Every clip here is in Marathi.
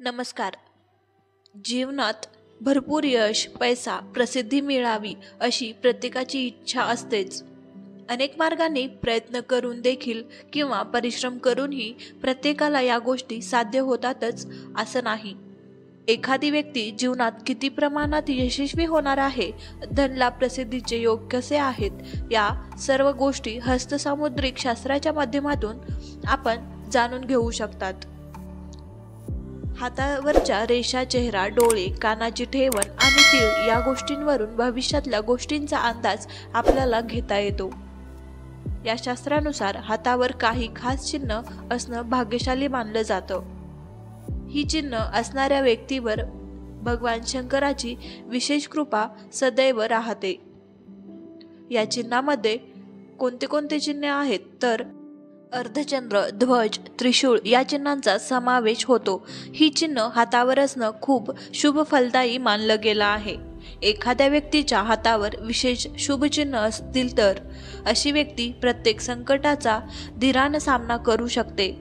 नमस्कार. जीवनात भरपूर यश, पैसा, प्रसिद्धी मिळावी अशी प्रत्येकाची इच्छा असतेच. अनेक मार्गांनी प्रयत्न करून देखील किंवा परिश्रम करूनही प्रत्येकाला या गोष्टी साध्य होतातच असं नाही. एखादी व्यक्ती जीवनात किती प्रमाणात यशस्वी होणार आहे, धनलाभ, प्रसिद्धीचे योग कसे आहेत, या सर्व गोष्टी हस्तसामुद्रिक शास्त्राच्या माध्यमातून आपण जाणून घेऊ शकतात. हातावरच्या रेषा, चेहरा, डोळे, कानाची ठेवण आणि तीळ या गोष्टींवरून भविष्यातल्या गोष्टींचा अंदाज आपल्याला घेता येतो. या शास्त्रानुसार हातावर काही खास चिन्ह असणं भाग्यशाली मानलं जातं. ही चिन्ह असणाऱ्या व्यक्तीवर भगवान शंकराची विशेष कृपा सदैव राहते. या चिन्हामध्ये कोणते कोणते चिन्ह आहेत तर अर्धचंद्र, ध्वज, त्रिशूळ या चिन्हांचा समावेश होतो. ही चिन्ह हातावर असणं खूप शुभ फलदायी मानलं गेलं आहे. एखाद्या व्यक्तीच्या हातावर विशेष शुभ चिन्ह असतील तर अशी व्यक्ती प्रत्येक संकटाचा धीराने सामना करू शकते,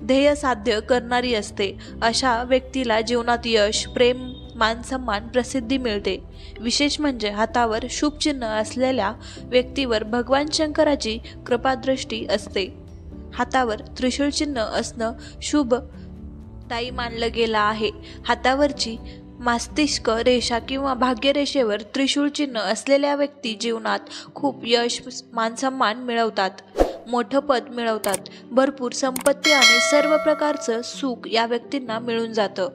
ध्येय साध्य करणारी असते. अशा व्यक्तीला जीवनात यश, प्रेम, मानसन्मान, प्रसिद्धी मिळते. विशेष म्हणजे हातावर शुभ चिन्ह असलेल्या व्यक्तीवर भगवान शंकराची कृपादृष्टी असते. हातावर त्रिशूळ चिन्ह असणं शुभदायी मानलं गेलं आहे. हातावरची मस्तिष्क रेषा किंवा भाग्यरेषेवर त्रिशूळ चिन्ह असलेल्या व्यक्ती जीवनात खूप यश, मानसन्मान मिळवतात, मोठं पद मिळवतात, भरपूर संपत्ती आणि सर्व प्रकारचं सुख या व्यक्तींना मिळून जातं.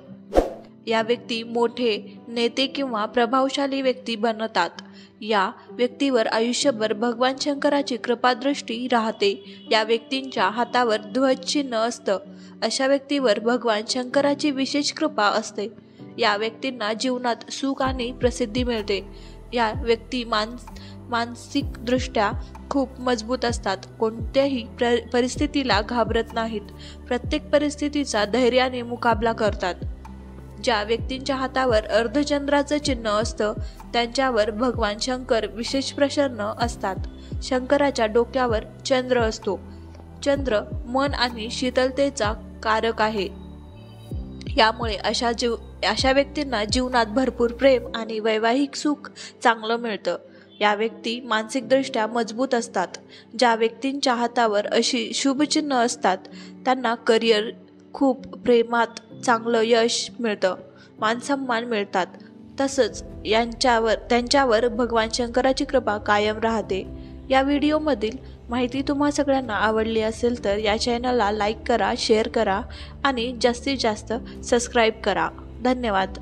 या व्यक्ती मोठे नेते किंवा प्रभावशाली व्यक्ती बनतात. या व्यक्तीवर आयुष्यभर भगवान शंकराची कृपादृष्टी राहते. या व्यक्तींच्या हातावर ध्वज चिन्ह असतं. अशा व्यक्तीवर भगवान शंकराची विशेष कृपा असते. या व्यक्तींना जीवनात सुख आणि प्रसिद्धी मिळते. या व्यक्ती मानसिकदृष्ट्या खूप मजबूत असतात. कोणत्याही परिस्थितीला घाबरत नाहीत. प्रत्येक परिस्थितीचा धैर्याने मुकाबला करतात. ज्या व्यक्तींच्या हातावर अर्धचंद्राचं चिन्ह असतं त्यांच्यावर भगवान शंकर विशेष प्रसन्न असतात. शंकराच्या डोक्यावर चंद्र असतो. चंद्र मन आणि शीतलतेचा कारक आहे. यामुळे अशा व्यक्तींना जीवनात भरपूर प्रेम आणि वैवाहिक सुख चांगलं मिळतं. या व्यक्ती मानसिकदृष्ट्या मजबूत असतात. ज्या व्यक्तींच्या हातावर अशी शुभचिन्ह असतात त्यांना करिअर, खूप प्रेमात चांगलं यश मिळतं, मानसन्मान मिळतात. तसंच त्यांच्यावर भगवान शंकराची कृपा कायम राहते. या व्हिडिओमधील माहिती तुम्हा सगळ्यांना आवडली असेल तर या चॅनलला लाईक करा, शेअर करा आणि जास्तीत जास्त सबस्क्राईब करा. धन्यवाद.